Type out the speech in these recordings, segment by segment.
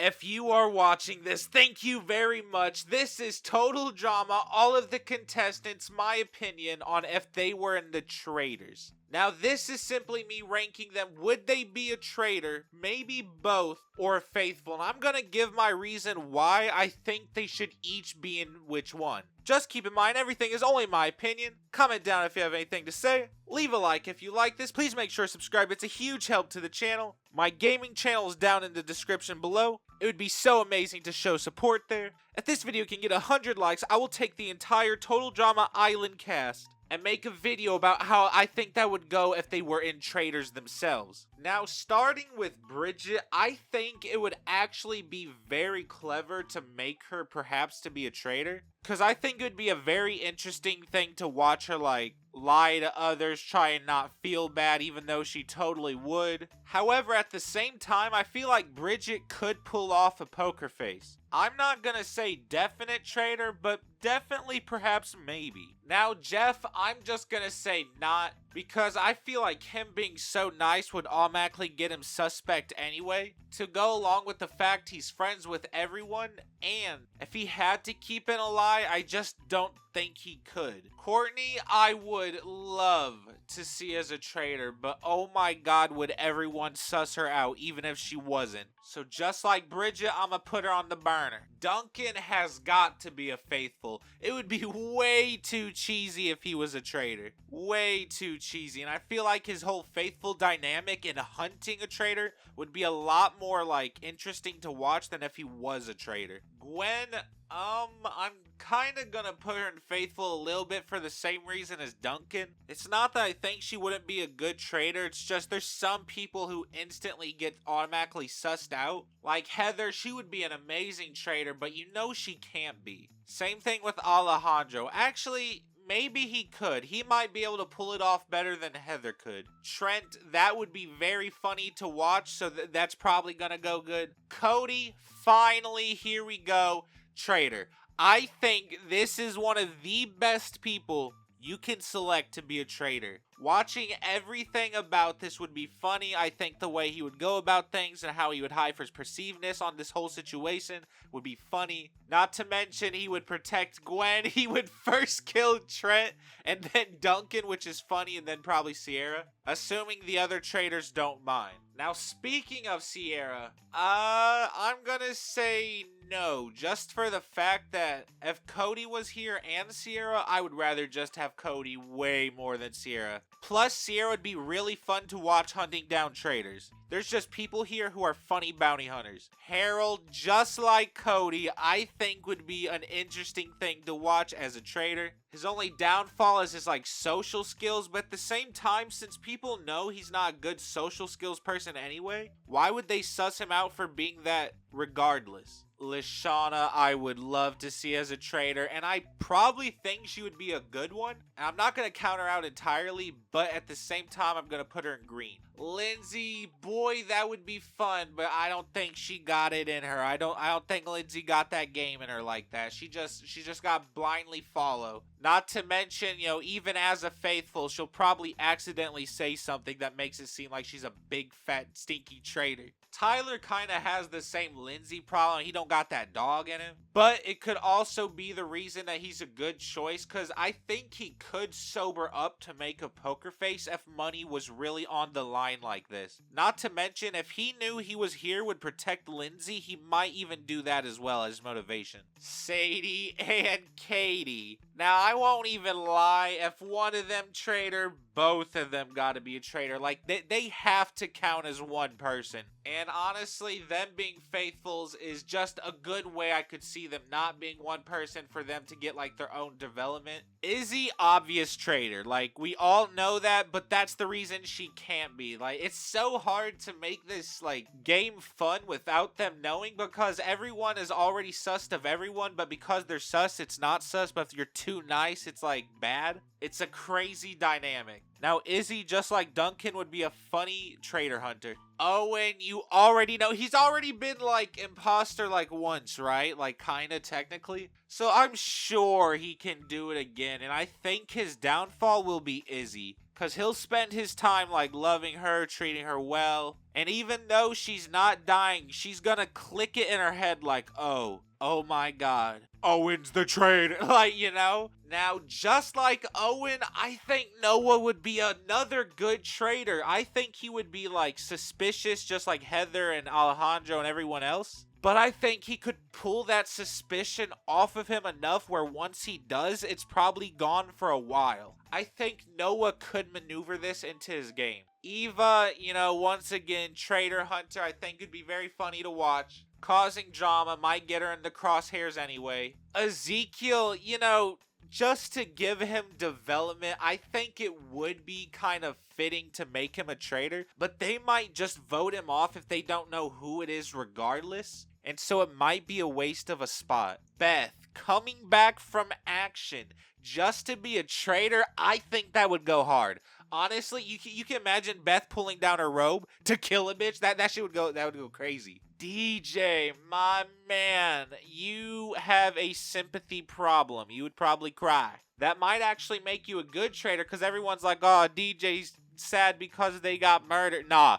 If you are watching this, thank you very much. This is Total Drama, all of the contestants, my opinion on if they were in the Traitors. Now this is simply me ranking them. Would they be a traitor, maybe both, or faithful? And I'm gonna give my reason why I think they should each be in which one. Just keep in mind, everything is only my opinion. Comment down if you have anything to say. Leave a like if you like this. Please make sure to subscribe. It's a huge help to the channel. My gaming channel is down in the description below. It would be so amazing to show support there. If this video can get 100 likes, I will take the entire Total Drama Island cast and make a video about how I think that would go if they were in Traitors themselves. Now, starting with Bridget, I think it would actually be very clever to make her perhaps to be a traitor, because I think it would be a very interesting thing to watch her, like, lie to others, try and not feel bad, even though she totally would. However, at the same time, I feel like Bridget could pull off a poker face. I'm not gonna say definite traitor, but definitely perhaps maybe. Now, Jeff, I'm just gonna say not, because I feel like him being so nice would automatically get him suspect anyway, to go along with the fact he's friends with everyone, and if he had to keep in a lie, I just don't think he could. Courtney, I would love to see as a traitor, but oh my god, would everyone suss her out even if she wasn't. So just like Bridget, I'ma put her on the burner. Duncan has got to be a faithful. It would be way too cheesy if he was a traitor. Way too cheesy, and I feel like his whole faithful dynamic in hunting a traitor would be a lot more like interesting to watch than if he was a traitor. Gwen, I'm kind of gonna put her in faithful a little bit for the same reason as Duncan. It's not that I think she wouldn't be a good traitor, it's just there's some people who instantly get automatically sussed out. Like Heather, she would be an amazing traitor, but you know she can't be. Same thing with Alejandro. Actually, maybe he could. He might be able to pull it off better than Heather could. Trent, that would be very funny to watch, so that's probably gonna go good. Cody, finally, here we go. Traitor. I think this is one of the best people you can select to be a traitor. Watching everything about this would be funny. I think the way he would go about things and how he would hide for his perceivedness on this whole situation would be funny. Not to mention he would protect Gwen. He would first kill Trent and then Duncan, which is funny, and then probably Sierra, assuming the other traitors don't mind. Now, speaking of Sierra, I'm gonna say no, just for the fact that if Cody was here and Sierra, I would rather just have Cody way more than Sierra. Plus, Sierra would be really fun to watch hunting down traitors. There's just people here who are funny bounty hunters. Harold, just like Cody, I think would be an interesting thing to watch as a traitor. His only downfall is his social skills, but at the same time, since people know he's not a good social skills person anyway, why would they suss him out for being that regardless? Lashana, I would love to see as a traitor, and I probably think she would be a good one. And I'm not going to count her out entirely, but at the same time, I'm going to put her in green. Lindsay, boy, that would be fun, but I don't think she got it in her. I don't think Lindsay got that game in her like that. She just got blindly follow. Not to mention, even as a faithful, she'll probably accidentally say something that makes it seem like she's a big, fat, stinky traitor. Tyler kind of has the same Lindsay problem. He don't got that dog in him. But it could also be the reason that he's a good choice, because I think he could sober up to make a poker face if money was really on the line like this. Not to mention, if he knew he was here would protect Lindsay, he might even do that as well as motivation. Sadie and Katie. Now, I won't even lie. If one of them traitor, both of them gotta be a traitor. Like, they have to count as one person. And honestly, them being faithfuls is just a good way I could see them not being one person for them to get, their own development. Izzy, obvious traitor. We all know that, but that's the reason she can't be. It's so hard to make this, game fun without them knowing, because everyone is already sussed of everyone, but because they're sus, it's not sus, but if you're too nice, it's, bad. It's a crazy dynamic. Now, Izzy, just like Duncan, would be a funny traitor hunter. Owen, you already know. He's already been, imposter, once, right? Kinda, technically. So I'm sure he can do it again. And I think his downfall will be Izzy. Because he'll spend his time like loving her, treating her well. And even though she's not dying, she's gonna click it in her head like, oh my god, Owen's the traitor. Like, you know? Now, just like Owen, I think Noah would be another good traitor. I think he would be like suspicious just like Heather and Alejandro and everyone else. But I think he could pull that suspicion off of him enough where once he does, it's probably gone for a while. I think Noah could maneuver this into his game. Eva, you know, once again, traitor hunter, I think it'd be very funny to watch. Causing drama, might get her in the crosshairs anyway. Ezekiel, you know, just to give him development, I think it would be kind of fitting to make him a traitor, but they might just vote him off if they don't know who it is regardless. And so it might be a waste of a spot. Beth, coming back from action just to be a traitor, I think that would go hard. Honestly, you can imagine Beth pulling down her robe to kill a bitch. That shit would go crazy. DJ, my man, you have a sympathy problem. You would probably cry. That might actually make you a good traitor because everyone's like, oh, DJ's sad because they got murdered. Nah,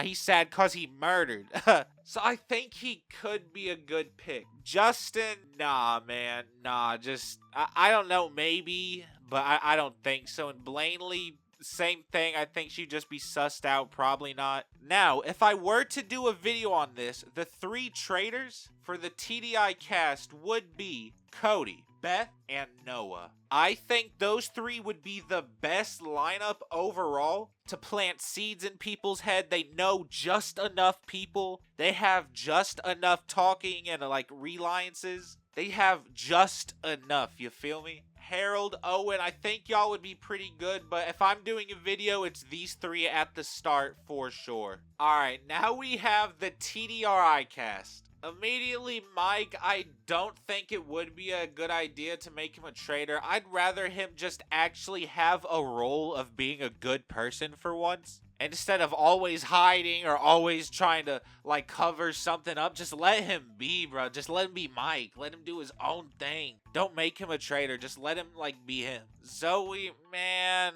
he's sad because he murdered. So I think he could be a good pick. Justin, nah, man, just, I don't know, maybe, but I don't think so. And Blaney, same thing. I think she'd just be sussed out. Probably not. Now, if I were to do a video on this, the 3 traitors for the TDI cast would be Cody, Beth, and Noah. I think those 3 would be the best lineup overall to plant seeds in people's head. They know just enough people. They have just enough talking and like reliances. They have just enough, you feel me? Harold, Owen, I think y'all would be pretty good, but if I'm doing a video, it's these 3 at the start for sure. Alright, now we have the TDRI cast. Immediately, Mike, I don't think it would be a good idea to make him a traitor. I'd rather him just actually have a role of being a good person for once. Instead of always hiding or always trying to, like, cover something up, just let him be, bro. Just let him be Mike. Let him do his own thing. Don't make him a traitor. Just let him, like, be him. Zoe, man,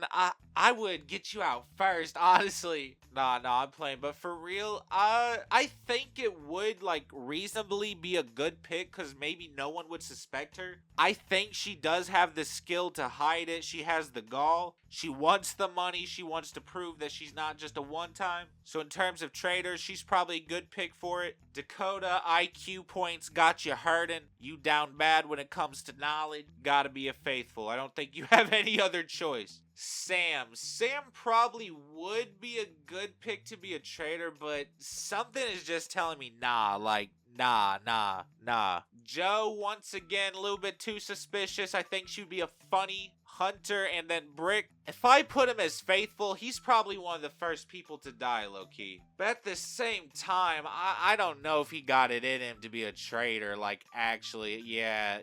I would get you out first, honestly. Nah, I'm playing. But for real, I think it would, like, reasonably be a good pick because maybe no one would suspect her. I think she does have the skill to hide it. She has the gall. She wants the money. She wants to prove that she's not just a one-time. So in terms of traitors, she's probably a good pick for it. Dakota, IQ points got you hurting. You down bad when it comes to knowledge. Gotta be a faithful. I don't think you have any other choice. Sam probably would be a good pick to be a traitor, but something is just telling me nah. Joe, once again, a little bit too suspicious. I think she'd be a funny hunter. And then Brick, if I put him as faithful, he's probably one of the first people to die, low-key. But at the same time, I don't know if he got it in him to be a traitor. Like, actually, yeah,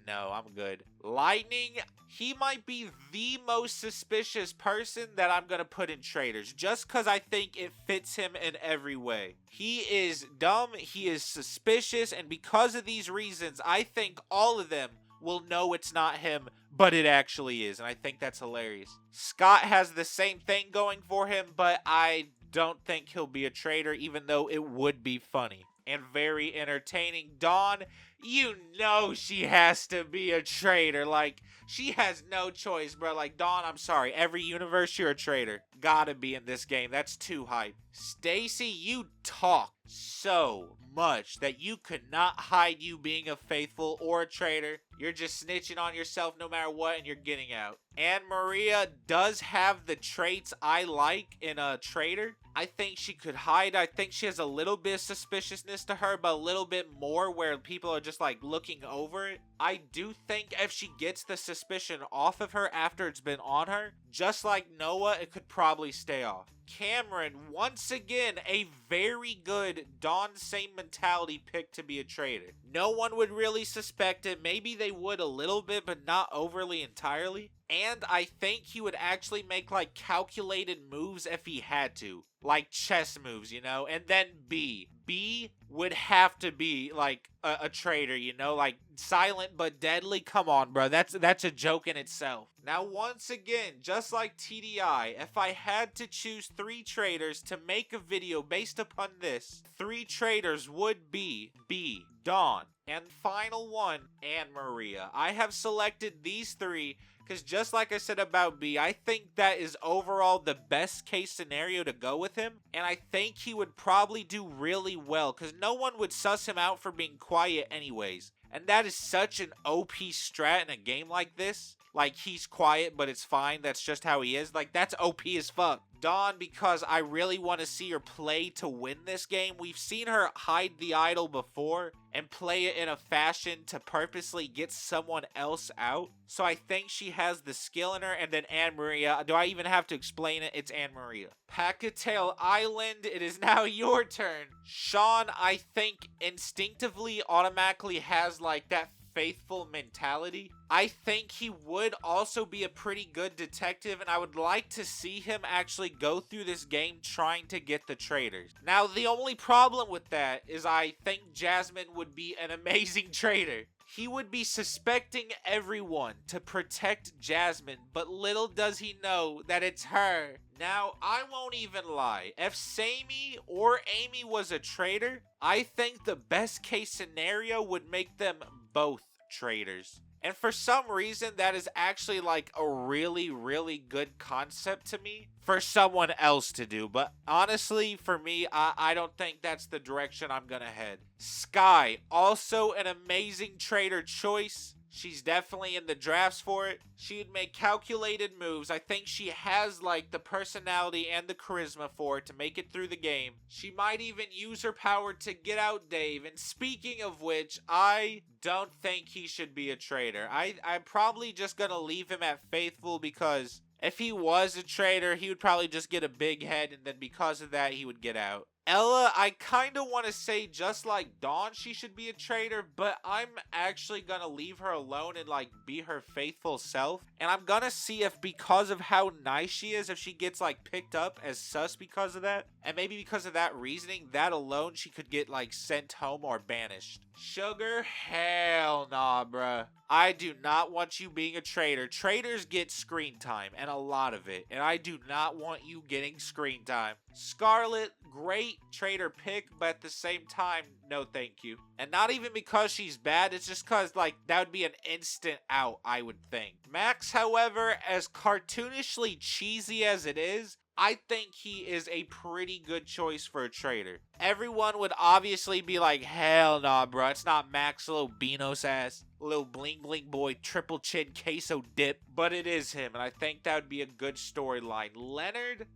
no, I'm good. Lightning, he might be the most suspicious person that I'm gonna put in traitors, just because I think it fits him in every way. He is dumb, he is suspicious, and because of these reasons, I think all of them will know it's not him, but it actually is, and I think that's hilarious. Scott has the same thing going for him, but I don't think he'll be a traitor, even though it would be funny and very entertaining. Dawn, you know she has to be a traitor. Like, she has no choice, bro. Like, Dawn, I'm sorry. Every universe, you're a traitor. Gotta be in this game. That's too hype. Stacy, you talk so much that you could not hide you being a faithful or a traitor. You're just snitching on yourself no matter what, and you're getting out. And Maria does have the traits I like in a traitor. I think she could hide. I think she has a little bit of suspiciousness to her, but a little bit more where people are just like looking over it. I do think if she gets the suspicion off of her after it's been on her, just like Noah, it could probably stay off. Cameron, once again, a very good Dawn same mentality pick to be a traitor. No one would really suspect it. Maybe they would a little bit, but not overly entirely. And I think he would actually make like calculated moves if he had to. Like chess moves, you know? And then B. B would have to be like a traitor, you know, like silent but deadly. Come on, bro. That's a joke in itself. Now, once again, just like TDI, if I had to choose 3 traitors to make a video based upon this, 3 traitors would be B, Dawn, and final one, Anne Maria. I have selected these 3 because just like I said about B, I think that is overall the best case scenario to go with him. And I think he would probably do really well because no one would suss him out for being quiet anyways. And that is such an OP strat in a game like this. Like, he's quiet, but it's fine. That's just how he is. Like, that's OP as fuck. Dawn, because I really want to see her play to win this game. We've seen her hide the idol before and play it in a fashion to purposely get someone else out. So I think she has the skill in her. And then Anne Maria. Do I even have to explain it? It's Anne Maria. Pacatail Island, it is now your turn. Sean, I think, instinctively automatically has like that faithful mentality. I think he would also be a pretty good detective, and I would like to see him actually go through this game trying to get the traitors. Now, the only problem with that is I think Jasmine would be an amazing traitor. He would be suspecting everyone to protect Jasmine, but little does he know that it's her. Now, I won't even lie. If Sammy or Amy was a traitor, I think the best case scenario would make them both traitors. And for some reason, that is actually like a really, really good concept to me for someone else to do. But honestly, for me, I don't think that's the direction I'm gonna head. Sky, also an amazing traitor choice. She's definitely in the drafts for it. She would make calculated moves. I think she has like the personality and the charisma for it to make it through the game. She might even use her power to get out Dave. And speaking of which, I don't think he should be a traitor. I'm probably just gonna leave him at faithful because if he was a traitor, he would probably just get a big head and then because of that, he would get out. Ella, I kind of want to say just like Dawn, she should be a traitor, but I'm actually going to leave her alone and like be her faithful self. And I'm going to see if because of how nice she is, if she gets like picked up as sus because of that. And maybe because of that reasoning, that alone, she could get like sent home or banished. Sugar? Hell nah, bruh. I do not want you being a traitor. Traitors get screen time, and a lot of it. And I do not want you getting screen time. Scarlet, great traitor pick, but at the same time, no thank you. And not even because she's bad, it's just because, like, that would be an instant out, I would think. Max, however, as cartoonishly cheesy as it is, I think he is a pretty good choice for a traitor. Everyone would obviously be like, hell nah, bro. It's not Max, little Beanos ass, little bling bling boy, triple chin queso dip. But it is him, and I think that would be a good storyline. Leonard?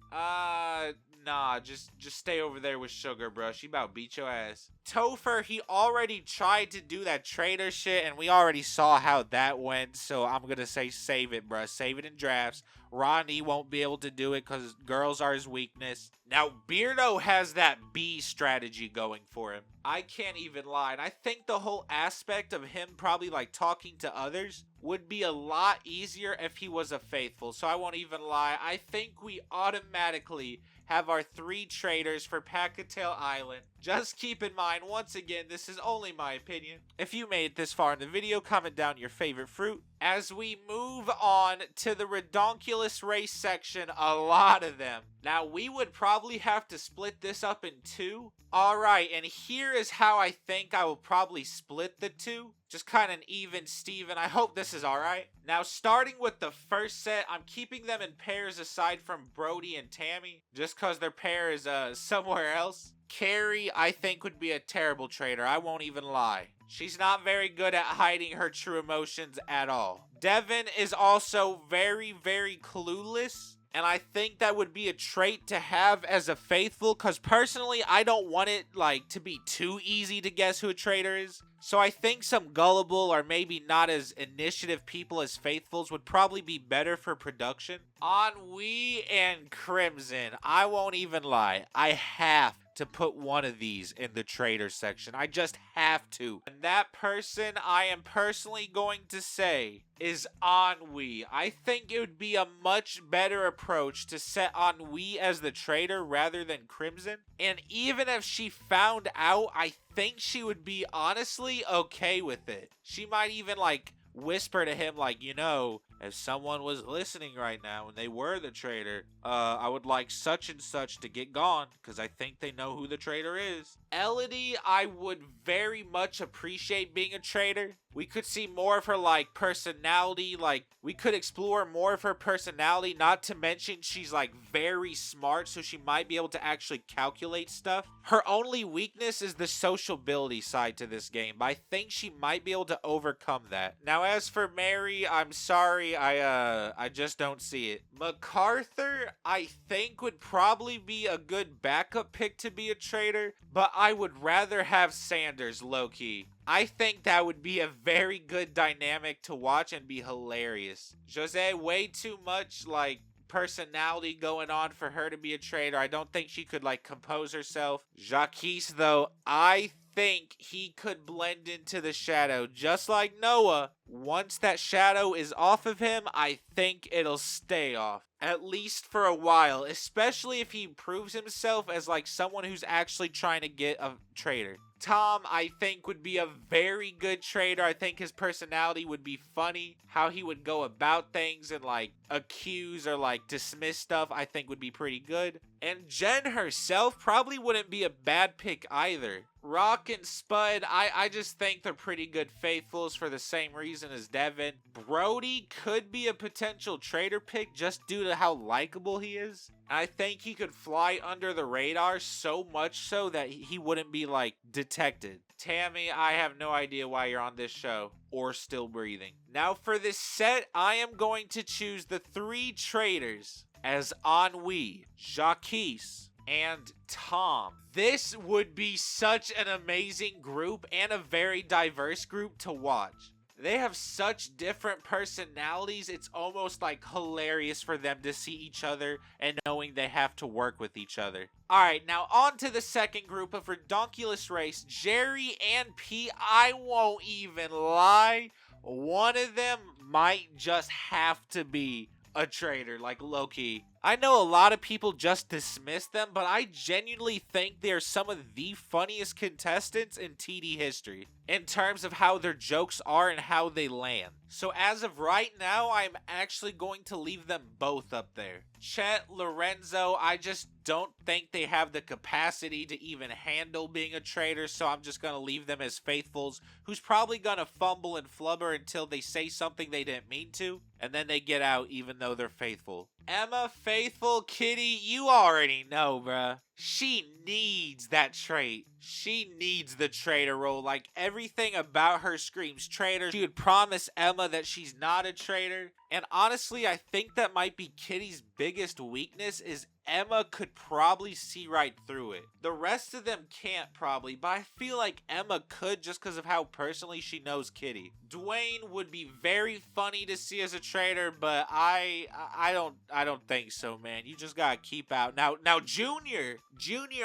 Nah, just stay over there with Sugar, bro. She about beat your ass. Topher, he already tried to do that traitor shit, and we already saw how that went, so I'm gonna say save it, bro. Save it in drafts. Ronnie won't be able to do it because girls are his weakness. Now, Beardo has that B strategy going for him. I can't even lie. And I think the whole aspect of him probably like talking to others would be a lot easier if he was a faithful. So I won't even lie. I think we automatically have our 3 traitors for Pacatail Island. Just keep in mind, once again, this is only my opinion. If you made it this far in the video, comment down your favorite fruit. As we move on to the redonkulous race section, a lot of them. Now, we would probably have to split this up in 2. Alright, and here is how I think I will probably split the 2. Just kind of an even Steven. I hope this is alright. Now, starting with the first set, I'm keeping them in pairs aside from Brody and Tammy, just because their pair is somewhere else. Carrie, I think, would be a terrible traitor. I won't even lie. She's not very good at hiding her true emotions at all. Devin is also very, very clueless. And I think that would be a trait to have as a faithful, because personally, I don't want it like to be too easy to guess who a traitor is. So I think some gullible or maybe not as initiative people as faithfuls would probably be better for production. Ennui and Crimson, I won't even lie. I have to put one of these in the trader section. I just have to. And that person I am personally going to say is Ennui. I think it would be a much better approach to set Ennui as the traitor rather than Crimson. And even if she found out, I think she would be honestly okay with it. She might even like whisper to him like, you know, if someone was listening right now and they were the traitor, I would like such and such to get gone because I think they know who the traitor is. Elodie, I would very much appreciate being a traitor. We could see more of her like personality, like we could explore more of her personality, not to mention she's like very smart, so she might be able to actually calculate stuff. Her only weakness is the sociability side to this game, but I think she might be able to overcome that. Now as for Mary, I'm sorry, I just don't see it. MacArthur, I think would probably be a good backup pick to be a traitor, but I would rather have Sanders low-key. I think that would be a very good dynamic to watch and be hilarious. Jose, way too much like personality going on for her to be a traitor. I don't think she could like compose herself. Jacques, though, I think he could blend into the shadow just like Noah. Once that shadow is off of him, I think it'll stay off. At least for a while, especially if he proves himself as like someone who's actually trying to get a traitor. Tom, I think, would be a very good traitor. I think his personality would be funny. How he would go about things and like accuse or like dismiss stuff, I think would be pretty good. And Jen herself probably wouldn't be a bad pick either. Rock and Spud, I just think they're pretty good faithfuls for the same reason as Devin. Brody could be a potential traitor pick just due to how likable he is. I think he could fly under the radar so much so that he wouldn't be like detected. Tammy, I have no idea why you're on this show or still breathing. Now for this set, I am going to choose the 3 traitors as Ennui, Jacques, and Tom. This would be such an amazing group and a very diverse group to watch. They have such different personalities, it's almost like hilarious for them to see each other and knowing they have to work with each other. Alright, now on to the second group of Redonkulous Race, Jerry and P. I won't even lie, one of them might just have to be a traitor, like low-key. I know a lot of people just dismiss them, but I genuinely think they are some of the funniest contestants in TD history in terms of how their jokes are and how they land. So as of right now, I'm actually going to leave them both up there. Chet, Lorenzo, I just don't think they have the capacity to even handle being a traitor, so I'm just going to leave them as faithfuls, who's probably going to fumble and flubber until they say something they didn't mean to, and then they get out even though they're faithful. Emma, faithful, Kitty, you already know, bruh. She needs that trait. She needs the traitor role. Like, everything about her screams traitor. She would promise Emma that she's not a traitor. And honestly, I think that might be Kitty's biggest weakness is Emma could probably see right through it. The rest of them can't probably, but I feel like Emma could just because of how personally she knows Kitty. Dwayne would be very funny to see as a traitor, but I don't think so, man. You just gotta keep out. Now Junior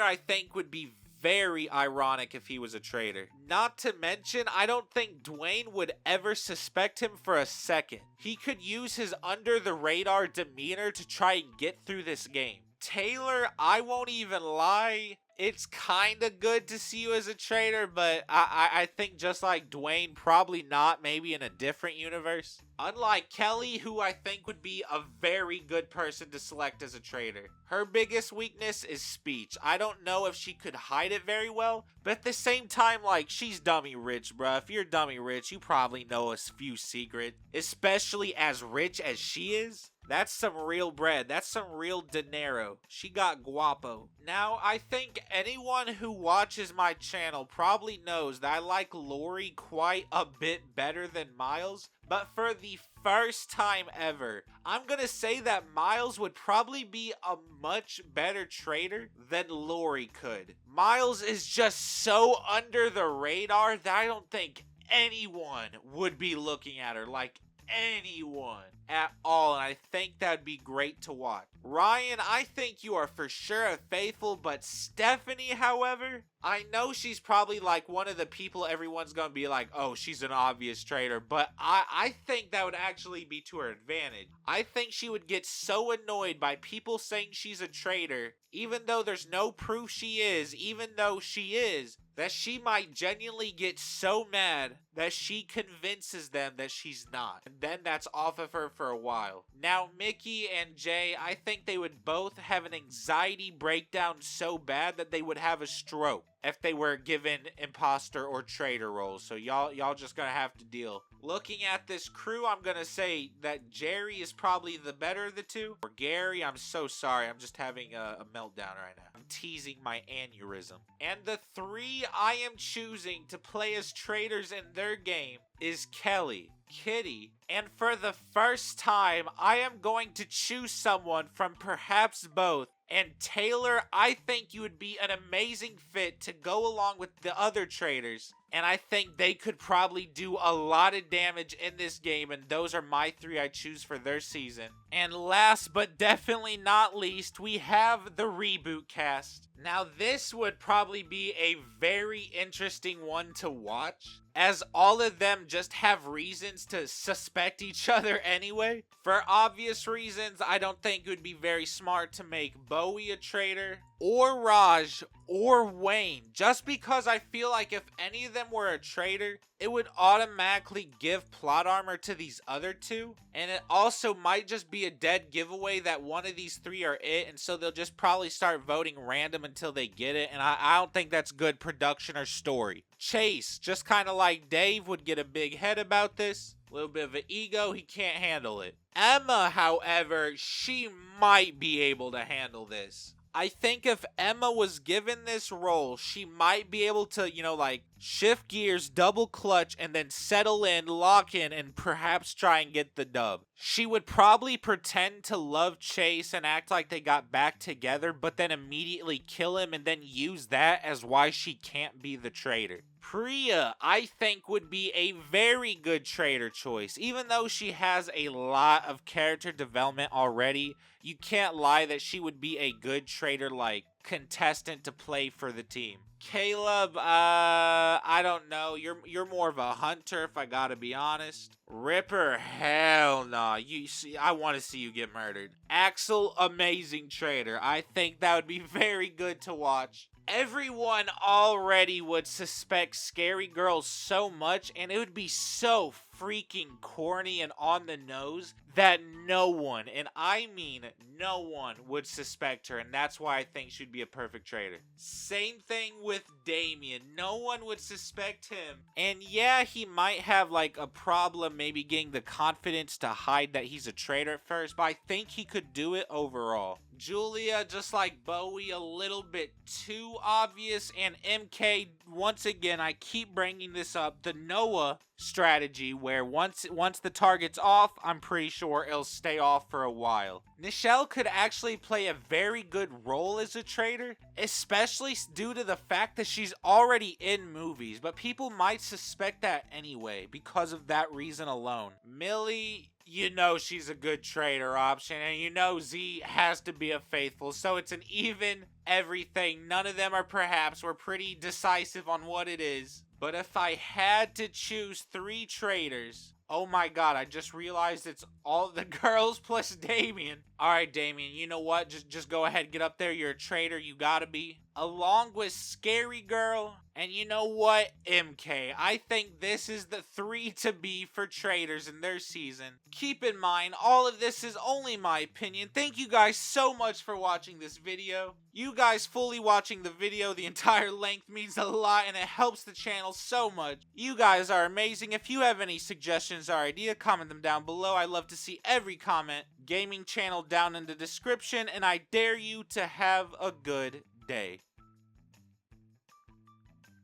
I think would be very ironic if he was a traitor. Not to mention, I don't think Dwayne would ever suspect him for a second. He could use his under the radar demeanor to try and get through this game. Taylor, I won't even lie, it's kinda good to see you as a traitor, but I think just like Dwayne, probably not, maybe in a different universe. Unlike Kelly, who I think would be a very good person to select as a traitor. Her biggest weakness is speech. I don't know if she could hide it very well, but at the same time, like, she's dummy rich, bruh. If you're dummy rich, you probably know a few secrets, especially as rich as she is. That's some real bread. That's some real dinero. She got guapo. Now, I think anyone who watches my channel probably knows that I like Lori quite a bit better than Miles. But for the first time ever, I'm gonna say that Miles would probably be a much better traitor than Lori could. Miles is just so under the radar that I don't think anyone would be looking at her. Like, anyone at all, and I think that'd be great to watch. Ryan, I think you are for sure a faithful, but Stephanie, however, I know she's probably like one of the people everyone's gonna be like, oh, she's an obvious traitor, but I think that would actually be to her advantage. I think she would get so annoyed by people saying she's a traitor, even though there's no proof she is, even though she is, that she might genuinely get so mad that she convinces them that she's not. And then that's off of her for a while. Now, Mickey and Jay, I think they would both have an anxiety breakdown so bad that they would have a stroke if they were given imposter or traitor roles. So y'all just gonna have to deal. Looking at this crew, I'm gonna say that Jerry is probably the better of the two. Or Gary, I'm so sorry. I'm just having a meltdown right now. I'm teasing my aneurysm. And the three I am choosing to play as traitors in their game is Kelly, Kitty, and for the first time, I am going to choose someone from perhaps both. And Taylor, I think you would be an amazing fit to go along with the other traitors. And I think they could probably do a lot of damage in this game. And those are my three I choose for their season. And last but definitely not least, we have the reboot cast. Now this would probably be a very interesting one to watch, as all of them just have reasons to suspect each other anyway. For obvious reasons, I don't think it would be very smart to make Bowie a traitor, or Raj, or Wayne, just because I feel like if any of them were a traitor, it would automatically give plot armor to these other two, and it also might just be a dead giveaway that one of these three are it, and so they'll just probably start voting random until they get it, and I don't think that's good production or story. Chase, just kind of like Dave, would get a big head about this. A little bit of an ego, he can't handle it. Emma, however, she might be able to handle this. I think if Emma was given this role, she might be able to, like shift gears, double clutch, and then settle in, lock in, and perhaps try and get the dub. She would probably pretend to love Chase and act like they got back together, but then immediately kill him and then use that as why she can't be the traitor. Priya, I think, would be a very good traitor choice. Even though she has a lot of character development already, you can't lie that she would be a good traitor, like contestant to play for the team. Caleb, I don't know. You're more of a hunter, if I gotta be honest. Ripper, hell no. I want to see you get murdered. Axel, amazing traitor. I think that would be very good to watch. Everyone already would suspect Scary Girl so much, and it would be so freaking corny and on the nose that no one, and I mean no one, would suspect her, and that's why I think she'd be a perfect traitor. Same thing with Damien. No one would suspect him. And yeah, he might have like a problem maybe getting the confidence to hide that he's a traitor at first, but I think he could do it overall. Julia, just like Bowie, a little bit too obvious. And MK, once again, I keep bringing this up, the Noah strategy where once the target's off, I'm pretty sure it'll stay off for a while. Nichelle could actually play a very good role as a traitor, especially due to the fact that she's already in movies, but people might suspect that anyway because of that reason alone. Millie, she's a good traitor option, and Z has to be a faithful, so it's an even everything. None of them are perhaps. We're pretty decisive on what it is. But if I had to choose 3 traitors, oh my god, I just realized it's all the girls plus Damien. Alright, Damien, you know what? Just go ahead, get up there. You're a traitor, you gotta be. Along with Scary Girl, and you know what? MK. I think this is the 3 to be for traitors in their season. Keep in mind, all of this is only my opinion. Thank you guys so much for watching this video. You guys fully watching the video the entire length means a lot, and it helps the channel so much. You guys are amazing. If you have any suggestions or idea, comment them down below. I love to see every comment. Gaming channel down in the description, and I dare you to have a good day.